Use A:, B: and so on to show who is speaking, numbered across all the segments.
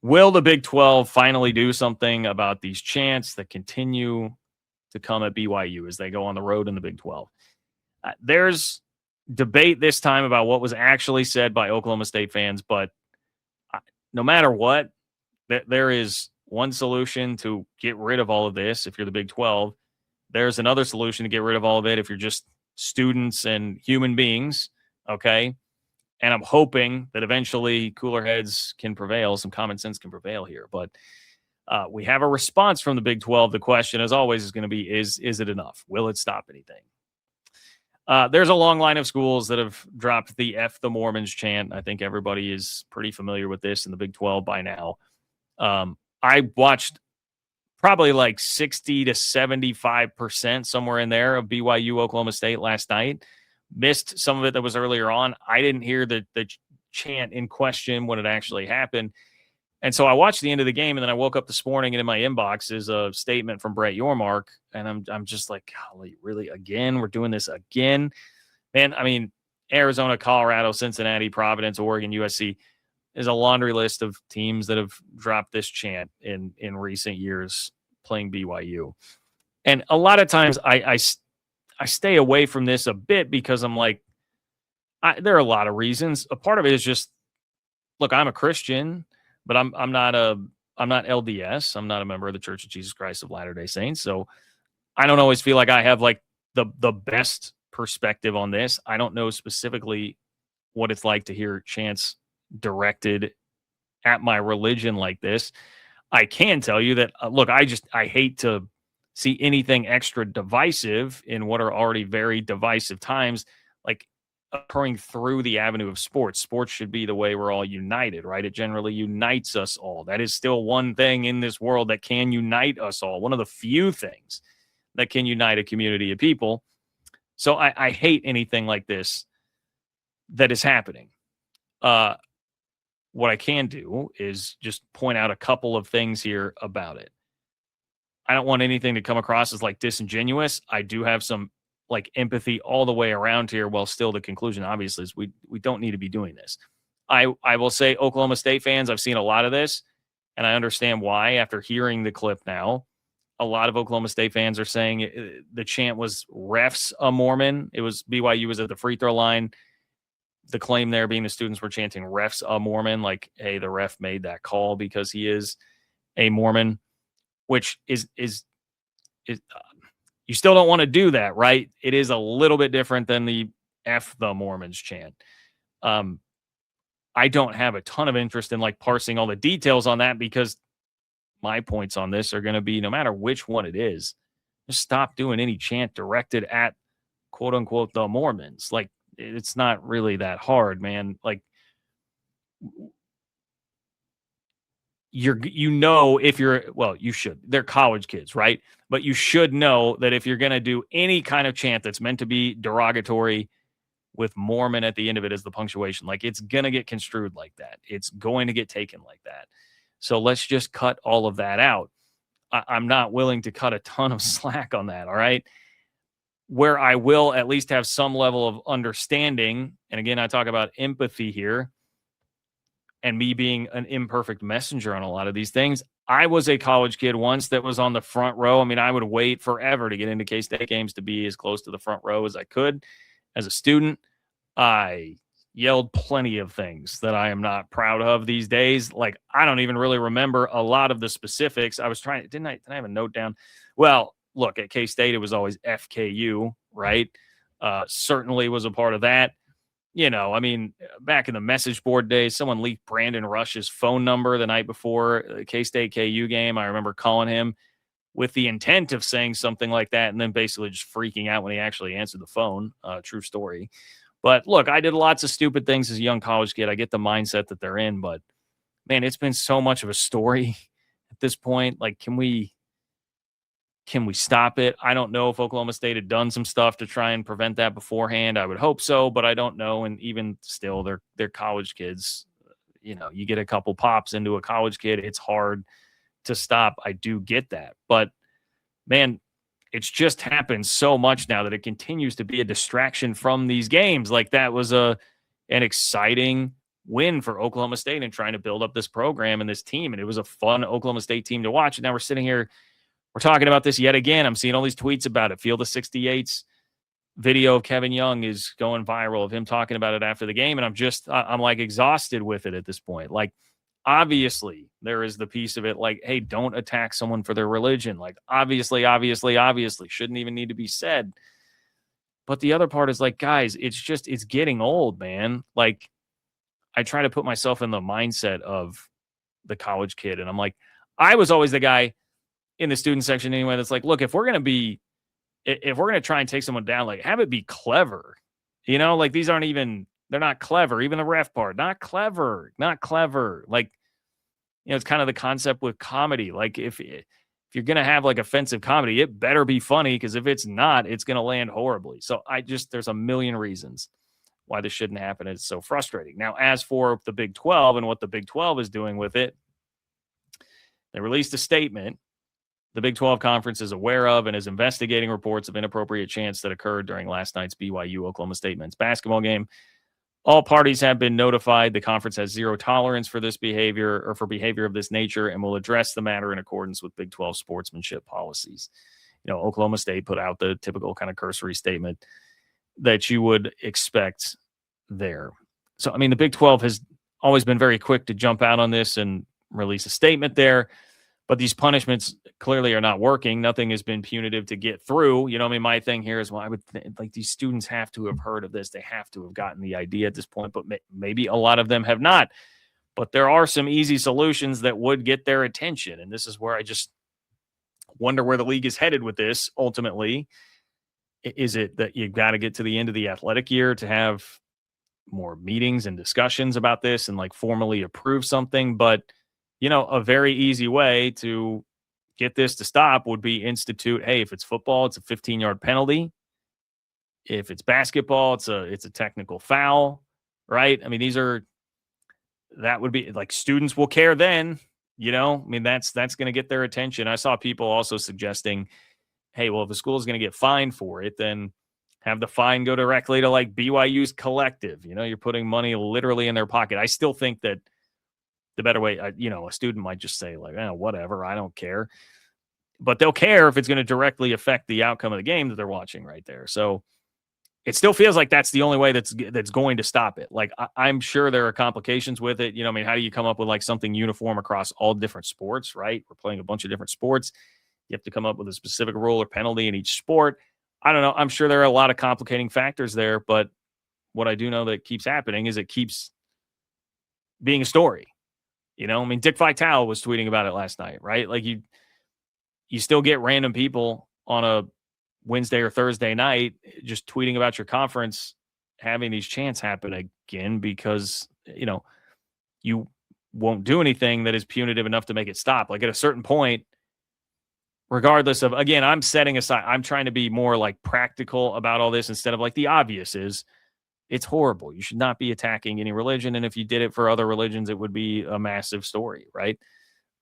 A: Will the Big 12 finally do something about these chants that continue to come at BYU as they go on the road in the Big 12? There's debate this time about what was actually said by Oklahoma State fans, but no matter what, there is one solution to get rid of all of this if you're the Big 12. There's another solution to get rid of all of it if you're just students and human beings, okay? And I'm hoping that eventually cooler heads can prevail, some common sense can prevail here. But we have a response from the Big 12. The question, as always, is going to be, is it enough? Will it stop anything? There's a long line of schools that have dropped the F the Mormons chant. I think everybody is pretty familiar with this in the Big 12 by now. I watched probably like 60 to 75%, somewhere in there, of BYU Oklahoma State last night. Missed some of it that was earlier on. I didn't hear the chant in question when it actually happened. And so I watched the end of the game, and then I woke up this morning, and in my inbox is a statement from Brett Yormark, and I'm just like, golly, really, again? We're doing this again? Man, I mean, Arizona, Colorado, Cincinnati, Providence, Oregon, USC is a laundry list of teams that have dropped this chant in recent years playing BYU. And a lot of times I stay away from this a bit because I'm like, there are a lot of reasons. A part of it is just, look, I'm a Christian, but I'm not LDS. I'm not a member of the Church of Jesus Christ of Latter-day Saints. So I don't always feel like I have like the best perspective on this. I don't know specifically what it's like to hear chants directed at my religion like this. I can tell you that, look, I hate to see anything extra divisive in what are already very divisive times, like occurring through the avenue of sports. Sports should be the way we're all united, right? It generally unites us all. That is still one thing in this world that can unite us all. One of the few things that can unite a community of people. So I hate anything like this that is happening. What I can do is just point out a couple of things here about it. I don't want anything to come across as like disingenuous. I do have some like empathy all the way around here, while still the conclusion obviously is we don't need to be doing this. I will say, Oklahoma State fans, I've seen a lot of this, and I understand why after hearing the clip now. A lot of Oklahoma State fans are saying the chant was refs a Mormon. It was BYU was at the free throw line. The claim there being the students were chanting refs a Mormon, like, hey, the ref made that call because he is a Mormon, which is you still don't want to do that, right? It is a little bit different than the F the Mormons chant. I don't have a ton of interest in like parsing all the details on that, because my points on this are going to be, no matter which one it is, just stop doing any chant directed at quote unquote the Mormons. Like, it's not really that hard, man. Like, if you're, well, you should, they're college kids, right? But you should know that if you're going to do any kind of chant that's meant to be derogatory with Mormon at the end of it as the punctuation, like, it's going to get construed like that. It's going to get taken like that. So let's just cut all of that out. I'm not willing to cut a ton of slack on that. All right. Where I will at least have some level of understanding, and again, I talk about empathy here and me being an imperfect messenger on a lot of these things. I was a college kid once that was on the front row. I mean, I would wait forever to get into K-State games to be as close to the front row as I could. As a student, I yelled plenty of things that I am not proud of these days. Like, I don't even really remember a lot of the specifics. I was trying, didn't I have a note down? Well, look, at K-State, it was always FKU, right? Certainly was a part of that. You know, I mean, back in the message board days, someone leaked Brandon Rush's phone number the night before the K-State KU game. I remember calling him with the intent of saying something like that, and then basically just freaking out when he actually answered the phone. True story. But look, I did lots of stupid things as a young college kid. I get the mindset that they're in, but man, it's been so much of a story at this point. Like, can we stop it? I don't know if Oklahoma State had done some stuff to try and prevent that beforehand. I would hope so, but I don't know. And even still, they're college kids. You know, you get a couple pops into a college kid, it's hard to stop. I do get that. But man, it's just happened so much now that it continues to be a distraction from these games. Like, that was an exciting win for Oklahoma State and trying to build up this program and this team. And it was a fun Oklahoma State team to watch. And now we're sitting here, we're talking about this yet again. I'm seeing all these tweets about it. Field of 68's video of Kevin Young is going viral of him talking about it after the game. And I'm like exhausted with it at this point. Like, obviously there is the piece of it like, hey, don't attack someone for their religion. Like, obviously shouldn't even need to be said. But the other part is like, guys, it's getting old, man. Like, I try to put myself in the mindset of the college kid. And I'm like, I was always the guy in the student section anyway that's like, look, if we're going to try and take someone down, like, have it be clever. Like, these aren't even, they're not clever. Even the ref part, not clever. Like, it's kind of the concept with comedy. Like, if you're going to have like offensive comedy, it better be funny, because if it's not, it's going to land horribly. So there's a million reasons why this shouldn't happen. It's so frustrating. Now, as for the Big 12 and what the Big 12 is doing with it, they released a statement. The Big 12 Conference is aware of and is investigating reports of inappropriate chants that occurred during last night's BYU Oklahoma State men's basketball game. All parties have been notified. The conference has zero tolerance for this behavior or for behavior of this nature, and will address the matter in accordance with Big 12 sportsmanship policies. Oklahoma State put out the typical kind of cursory statement that you would expect there. So, I mean, the Big 12 has always been very quick to jump out on this and release a statement there. But these punishments clearly are not working. Nothing has been punitive to get through. My thing here is, well, I would like these students have to have heard of this. They have to have gotten the idea at this point, but maybe a lot of them have not. But there are some easy solutions that would get their attention. And this is where I just wonder where the league is headed with this ultimately. Is it that you've got to get to the end of the athletic year to have more meetings and discussions about this and like formally approve something? But a very easy way to get this to stop would be institute, hey, if it's football, it's a 15-yard penalty. If it's basketball, it's a technical foul, right? I mean, that would be like, students will care then, I mean, that's going to get their attention. I saw people also suggesting, hey, well, if the school is going to get fined for it, then have the fine go directly to like BYU's collective. You're putting money literally in their pocket. I still think that the better way, a student might just say like, whatever, I don't care. But they'll care if it's going to directly affect the outcome of the game that they're watching right there. So it still feels like that's the only way that's going to stop it. Like, I'm sure there are complications with it. I mean, how do you come up with like something uniform across all different sports, right? We're playing a bunch of different sports. You have to come up with a specific rule or penalty in each sport. I don't know. I'm sure there are a lot of complicating factors there, but what I do know that keeps happening is it keeps being a story. I mean, Dick Vitale was tweeting about it last night, right? Like, you still get random people on a Wednesday or Thursday night just tweeting about your conference having these chants happen again because, you won't do anything that is punitive enough to make it stop. Like, at a certain point, regardless of, again, I'm setting aside, I'm trying to be more like practical about all this instead of like the obvious is, it's horrible. You should not be attacking any religion. And if you did it for other religions, it would be a massive story, right?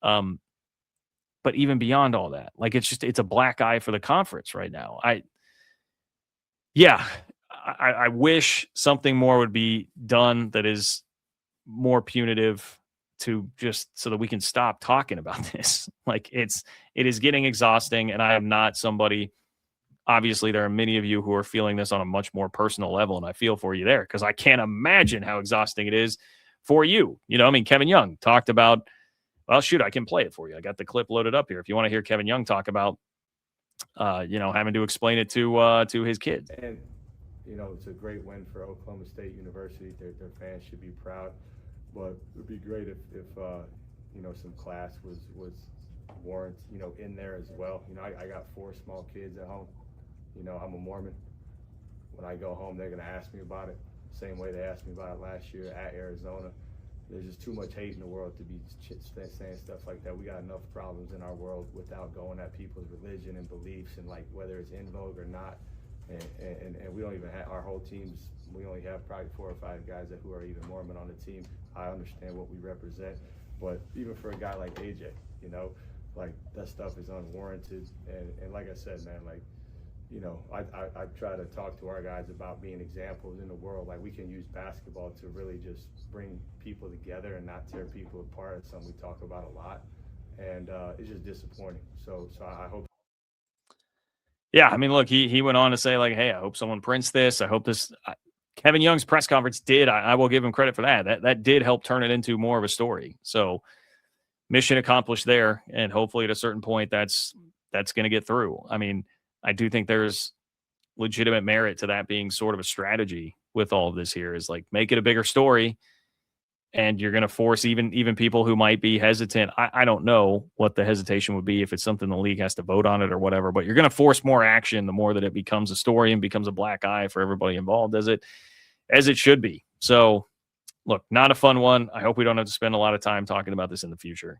A: But even beyond all that, like, it's a black eye for the conference right now. I wish something more would be done that is more punitive to just so that we can stop talking about this. Like, it is getting exhausting, and I am not somebody. Obviously, there are many of you who are feeling this on a much more personal level, and I feel for you there because I can't imagine how exhausting it is for you. I mean, Kevin Young talked about, well, shoot, I can play it for you. I got the clip loaded up here. If you want to hear Kevin Young talk about, having to explain it to his kids.
B: And, it's a great win for Oklahoma State University. Their fans should be proud, but it would be great if some class was warrant, in there as well. I got 4 small kids at home. I'm a Mormon. When I go home, they're going to ask me about it. Same way they asked me about it last year at Arizona. There's just too much hate in the world to be saying stuff like that. We got enough problems in our world without going at people's religion and beliefs and like whether it's in vogue or not. And we don't even have our whole teams. We only have probably 4 or 5 guys who are even Mormon on the team. I understand what we represent, but even for a guy like AJ, like that stuff is unwarranted. And like I said, man, like, you know, I try to talk to our guys about being examples in the world. Like, we can use basketball to really just bring people together and not tear people apart. It's something we talk about a lot, and it's just disappointing. So I hope.
A: Yeah, I mean, look, he went on to say, like, hey, I hope someone prints this. I hope this. Kevin Young's press conference did. I will give him credit for that. That did help turn it into more of a story. So mission accomplished there, and hopefully at a certain point that's going to get through. I mean, I do think there's legitimate merit to that being sort of a strategy with all of this here, is like, make it a bigger story, and you're going to force even people who might be hesitant. I don't know what the hesitation would be if it's something the league has to vote on it or whatever, but you're going to force more action the more that it becomes a story and becomes a black eye for everybody involved, as it should be. So look, not a fun one. I hope we don't have to spend a lot of time talking about this in the future.